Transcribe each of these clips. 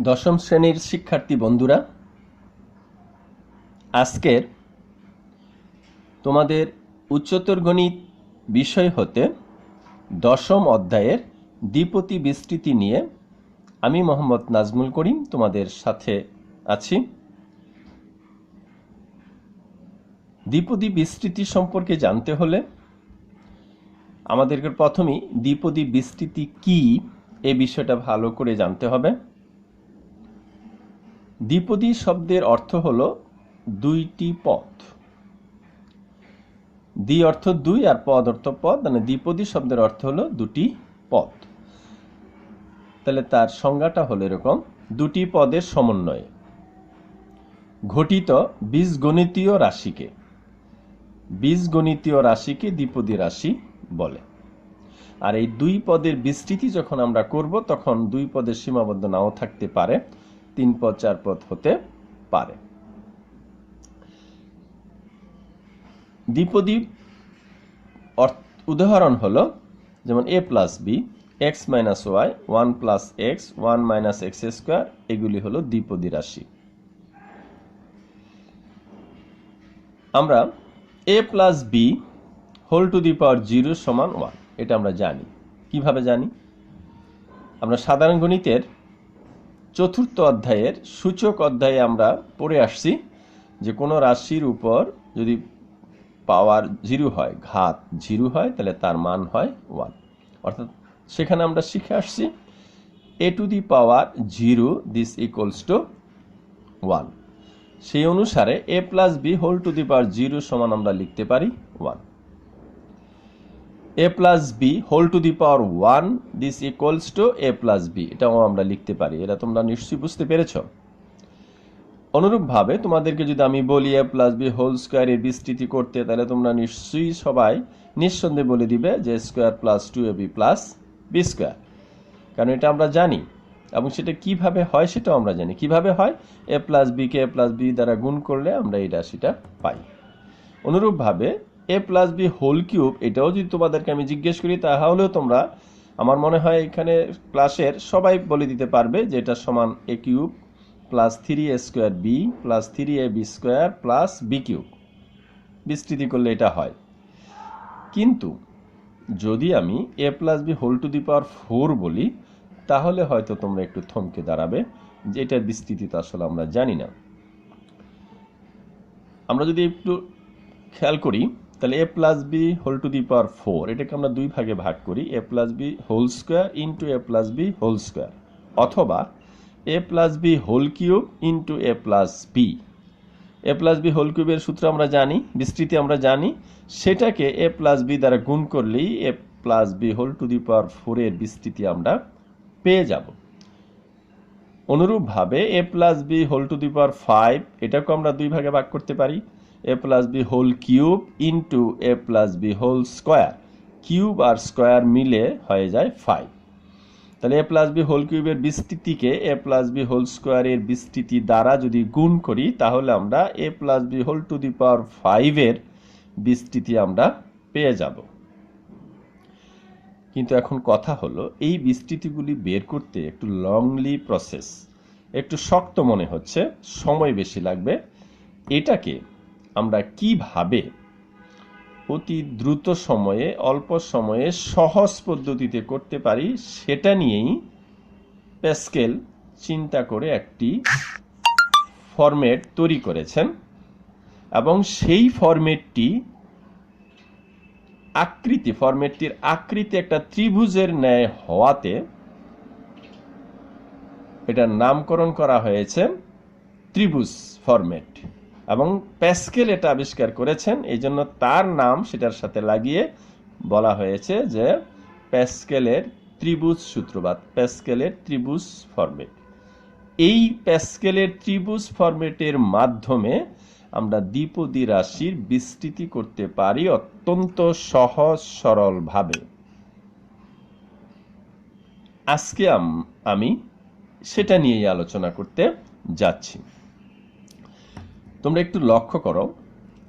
দশম শ্রেণীর শিক্ষার্থী বন্ধুরা, আজকের তোমাদের উচ্চতর গণিত বিষয় হতে দশম অধ্যায়ের দ্বিপদী বিস্তৃতি নিয়ে আমি মোহাম্মদ নাজমুল করিম তোমাদের সাথে আছি। দ্বিপদী বিস্তৃতি সম্পর্কে জানতে হলে আমাদেরকে প্রথমেই দ্বিপদী বিস্তৃতি কি এ বিষয়টা ভালো করে জানতে হবে। দ্বিপদী শব্দের অর্থ হলো দুইটি পদ। দ্বি অর্থ দুই আর পদ অর্থ পদ, মানে দ্বিপদী শব্দের অর্থ হলো দুটি পদ। তাহলে তার সংজ্ঞাটা হলো এরকম: দুটি পদের সমন্বয়ে ঘটিত বীজগণিতীয় রাশিকে দ্বিপদী রাশি বলে। আর এই দুই পদের বিস্তৃতি যখন আমরা করব তখন দুই পদের সীমাবদ্ধ নাও থাকতে পারে, তিন পদ চার পদ হতে পারে। দ্বিপদী উদাহরণ হলো যেমন a plus B, X minus Y, 1 plus X, 1 minus X square, এগুলি হলো দ্বিপদী রাশি। আমরা a plus B whole to the power 0 সমান 1, এটা আমরা জানি। কিভাবে জানি? আমরা সাধারণ গণিতের চতুর্থ অধ্যায়ের সূচক অধ্যায়ে আমরা পড়ে আসছি যে কোনো রাশির উপর যদি পাওয়ার 0 হয়, ঘাত 0 হয়, তাহলে তার মান হয় 1। অর্থাৎ সেখানে আমরা শিখে আসছি a to the power 0 this equals to 1। সেই অনুসারে a plus B whole to the power 0 সমান আমরা লিখতে পারি 1। a plus B whole to the power 1 this equals to a plus B, এটাও আমরা লিখতে পারি। এটা তোমরা নিশ্চয়ই বুঝতে পেরেছ। অনুরূপভাবে তোমাদেরকে যদি আমি বলি a প্লাস বি হোল স্কোয়ারের বিস্তৃতি করতে, তাহলে তোমরা নিশ্চয়ই সবাই নিঃসন্দেহে বলে দিবে যে square plus 2ab plus b square, কারণ এটা আমরা জানি এবং সেটা কিভাবে হয় সেটাও আমরা জানি। কিভাবে হয়? a প্লাস বিকে a প্লাস বি দ্বারা গুণ করলে আমরা এই রাশিটা পাই। অনুরূপভাবে a plus B whole cube, এটাও যদি তোমাদেরকে আমি জিজ্ঞেস করি তাহলেও তোমরা, আমার মনে হয় এখানে ক্লাসের সবাই বলে দিতে পারবে যে এটা সমান a cube plus 3a square B plus 3ab square plus B cube. বিস্তৃতি করলে এটা হয়। কিন্তু যদি আমি a plus B whole to the power 4 বলি, তাহলে হয়তো তোমরা একটু থমকে দাঁড়াবে যে এটার বিস্তৃতি তো আসলে আমরা জানি না। আমরা যদি একটু খেয়াল করি তাহলে a plus B whole to the power 4, এটাকে আমরা দুই ভাগে ভাগ করি, a plus B whole square into a plus B whole square, অথবা a plus B whole cube into a plus B. a plus B whole কিউবের সূত্র আমরা জানি, বিস্তৃতি আমরা জানি, সেটাকে a প্লাস বি দ্বারা গুণ করলেই a plus B whole to the power 4 এর বিস্তৃতি আমরা পেয়ে যাব। অনুরূপভাবে a plus B whole to the power 5, এটাকে আমরা দুই ভাগে ভাগ করতে পারি, a plus B whole cube into a plus B whole square. Cube আর স্কোয়ার মিলে হয়ে যায় 5। তাহলে a প্লাস বি হোল কিউবের বিস্তৃতিকে a প্লাস বি হোল স্কোয়ারের বিস্তৃতি দ্বারা যদি গুণ করি, তাহলে আমরা a plus B whole to the power 5 এর বিস্তৃতি আমরা পেয়ে যাব। কিন্তু এখন কথা হলো, এই বিস্তৃতিগুলি বের করতে একটু লংলি প্রসেস, একটু শক্ত মনে হচ্ছে, সময় বেশি লাগবে। এটাকে আমরা কিভাবে অতি দ্রুত সময়ে, অল্প সময়ে, সহজ পদ্ধতিতে করতে পারি সেটা নিয়েই প্যাসকেল চিন্তা করে একটি ফরম্যাট তৈরি করেছেন, এবং সেই ফরম্যাটটির আকৃতি একটা ত্রিভুজের ন্যায় হওয়াতে এটার নামকরণ করা হয়েছে ত্রিভুজ ফরম্যাট, এবং প্যাসকেল এটা আবিষ্কার করেছেন, এই জন্য তার নাম সেটার সাথে লাগিয়ে বলা হয়েছে যে প্যাসকেলের ত্রিভুজ সূত্র বা প্যাসকেলের ত্রিভুজ ফরম্যাট। এই প্যাসকেলের ত্রিভুজ ফরম্যাটের মাধ্যমে আমরা দ্বিপদী রাশির বিস্তৃতি করতে পারি অত্যন্ত সহজ সরল ভাবে। আজকে আমি সেটা নিয়েই আলোচনা করতে যাচ্ছি। তোমরা একটু লক্ষ্য করো,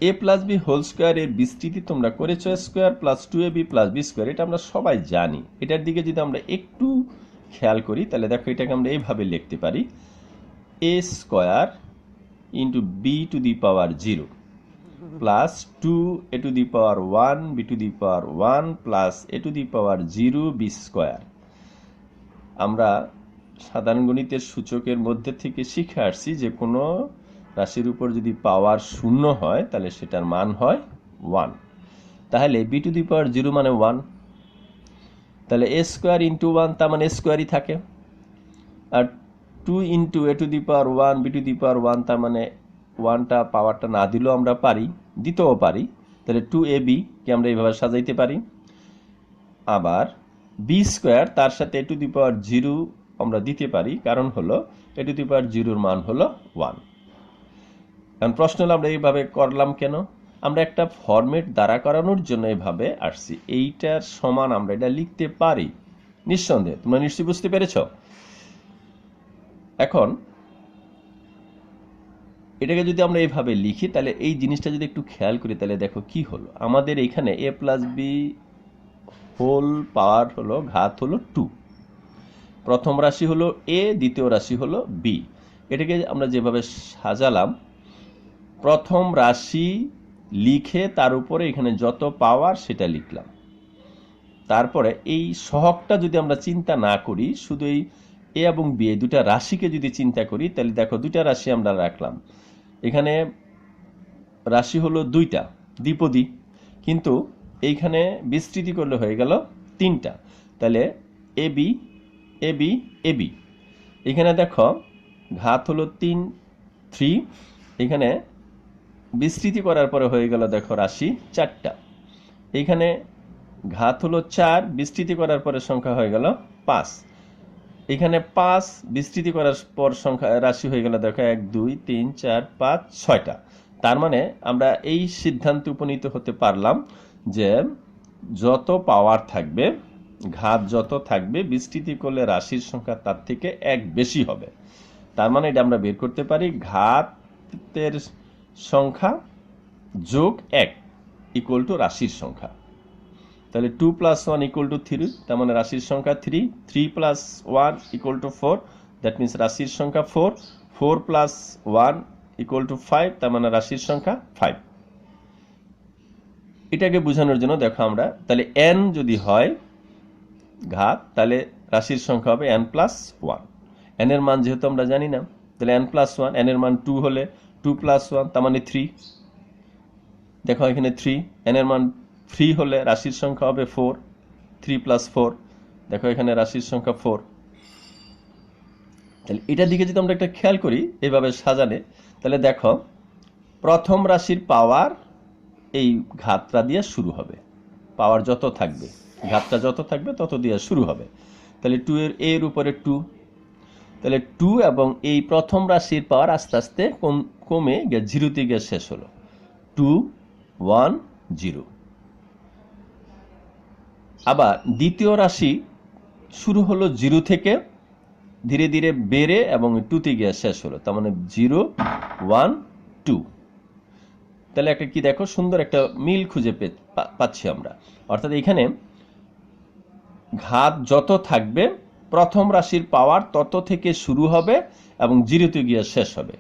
a plus B whole square এর বিস্তৃতি তোমরা করেছো square plus 2ab plus b square, এটা আমরা সবাই জানি। এটার দিকে যদি আমরা একটু খেয়াল করি তাহলে দেখো এটাকে আমরা এইভাবে লিখতে পারি a square into b to the power 0 plus 2a to the power 1 b to the power 1 plus a to the power 0 b square. আমরা সাধারণ গণিতের সূচকের মধ্যে থেকে শিখে আসছি যে কোনো রাশির উপর যদি পাওয়ার 0 হয় তাহলে সেটার মান হয় 1। তাহলে b টু দি পাওয়ার 0 মানে 1, তাহলে a স্কয়ার ইন্টু 1 তার মানে স্কয়ারই থাকে, আর 2 into a to the power 1 b to the power 1 তার মানে 1টা পাওয়ারটা না দিলেও আমরা পারি, দিতেও পারি। তাহলে 2ab কে আমরা এইভাবে সাজাইতে পারি। আবার b স্কয়ার তার সাথে a টু দি পাওয়ার 0 আমরা দিতে পারি, কারণ হলো a টু দি পাওয়ার 0 এর মান হলো 1। কারণ প্রশ্ন হলো আমরা এইভাবে করলাম কেন? আমরা একটা ফরম্যাট দ্বারা করানোর জন্য এভাবে আসছি। এইটার সমান আমরা এটা লিখতে পারি নিঃসন্দেহে, তোমরা নিশ্চয়ই বুঝতে পেরেছ। এখন এটাকে যদি আমরা এইভাবে লিখি তাহলে এই জিনিসটা যদি একটু খেয়াল করি তাহলে দেখো কি হলো, আমাদের এখানে a plus B whole power হলো ঘাত হলো 2, প্রথম রাশি হলো a, দ্বিতীয় রাশি হলো b। এটাকে আমরা যেভাবে সাজালাম, প্রথম রাশি লিখে তার উপরে এখানে যত পাওয়ার সেটা লিখলাম। তারপরে এই সহগটা যদি আমরা চিন্তা না করি, শুধু এই a এবং b এই দুটা রাশিকে যদি চিন্তা করি তাহলে দেখো দুইটা রাশি আমরা রাখলাম। এখানে রাশি হলো দুইটা দ্বিপদী, কিন্তু এইখানে বিস্তৃতি করলে হয়ে গেল 3টা। তাহলে ab ab ab, এখানে দেখো ঘাত হলো 3, এখানে বিস্তৃতি করার পরে হয়ে গেল দেখো রাশি 4টা। এইখানে ঘাত হলো 4, বিস্তৃতি করার পরে সংখ্যা হয়ে গেল 5। এখানে 5 বিস্তৃতি করার পর সংখ্যা রাশি হয়ে গেল দেখো 1 2 3 4 5 6টা। তার মানে আমরা এই সিদ্ধান্তে উপনীত হতে পারলাম যে যত পাওয়ার থাকবে, ঘাত যত থাকবে, বিস্তৃতি করলে রাশির সংখ্যা তার থেকে 1 বেশি হবে। তার মানে এটা আমরা বের করতে পারি ঘাতের সংখ্যা যোগ 1 ইকুয়াল টু রাশির সংখ্যা। তাহলে 2 প্লাস 1 ইকুয়াল টু 3, তার মানে রাশির সংখ্যা 3, 3 plus 1 equal to 4, that means রাশির সংখ্যা 4, 4 প্লাস 1 ইকুয়াল টু 5, তার মানে রাশির সংখ্যা 5। এটাকে বোঝানোর জন্য দেখো আমরা তাহলে n যদি হয় ঘাত, তাহলে রাশির সংখ্যা হবে n প্লাস 1। n এর মান যেহেতু আমরা জানি না, তাহলে n প্লাস 1, n এর মান 2 হলে 2 প্লাস 1 তার মানে 3। দেখো এখানে 3, n এর মান 3 হলে রাশির সংখ্যা হবে 4, 3 প্লাস 4, দেখো এখানে রাশির সংখ্যা 4। তাহলে এটার দিকে যদি আমরা একটা খেয়াল করি এইভাবে সাজালে, তাহলে দেখো প্রথম রাশির পাওয়ার এই ঘাতটা দিয়ে শুরু হবে, পাওয়ার যত থাকবে, ঘাতটা যত থাকবে তত দিয়ে শুরু হবে। তাহলে 2 এর উপরে 2, তাহলে 2 এবং এই প্রথম রাশির পাওয়ার আস্তে আস্তে কমে গিয়ে 0তে গিয়ে শেষ হলো, 2 1 0। আবার দ্বিতীয় রাশি শুরু হলো 0 থেকে, ধীরে ধীরে বেড়ে এবং 2তে গিয়ে শেষ হলো, তার মানে 0 1 2। তাহলে একটা কি দেখো সুন্দর একটা মিল খুঁজে পাচ্ছি আমরা, অর্থাৎ এখানে ঘাত যত থাকবে প্রথম রাশির পাওয়ার তত থেকে শুরু হবে এবং 0তে গিয়ে শেষ হবে।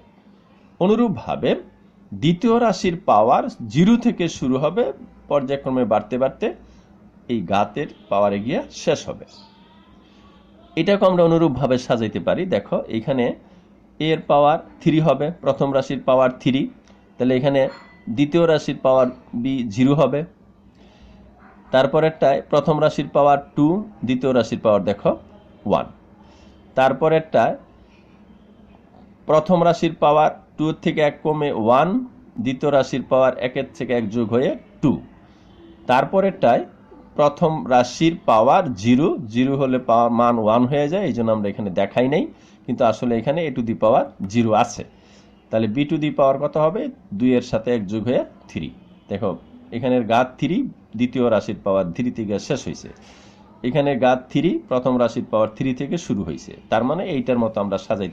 অনুরূপভাবে দ্বিতীয় রাশির পাওয়ার 0 থেকে শুরু হবে, পর্যায়ক্রমে বাড়তে বাড়তে এই ঘাতের পাওয়ারে গিয়ে শেষ হবে। এটাকে আমরা অনুরূপভাবে সাজাইতে পারি। দেখো এখানে এর পাওয়ার 3 হবে, প্রথম রাশির পাওয়ার 3, তাহলে এখানে দ্বিতীয় রাশির পাওয়ার বি 0 হবে। তারপরেরটায় প্রথম রাশির পাওয়ার 2, দ্বিতীয় রাশির পাওয়ার দেখো 1। তারপরেরটায় প্রথম রাশির পাওয়ার 2 থেকে 1 কমে 1, দ্বিতীয় রাশির পাওয়ার 1 থেকে 1 যোগ হয়ে 2। তারপরেরটায় প্রথম রাশির পাওয়ার 0, 0 হলে পাওয়ার মান 1 হয়ে যায়, এই জন্য আমরা এখানে দেখাই নাই, কিন্তু আসলে এখানে a টু দি পাওয়ার 0 আছে। তাহলে b টু দি পাওয়ার কত হবে, 2 এর সাথে 1 যোগ হয়ে 3। দেখো এখানের ঘাত 3, দ্বিতীয় রাশির পাওয়ার 3 থেকে শেষ হয়েছে, এখানে ঘাত 3, প্রথম রাশির পাওয়ার 3 থেকে শুরু হয়েছে। তার মানে এইটার মতো আমরা সাজাইতে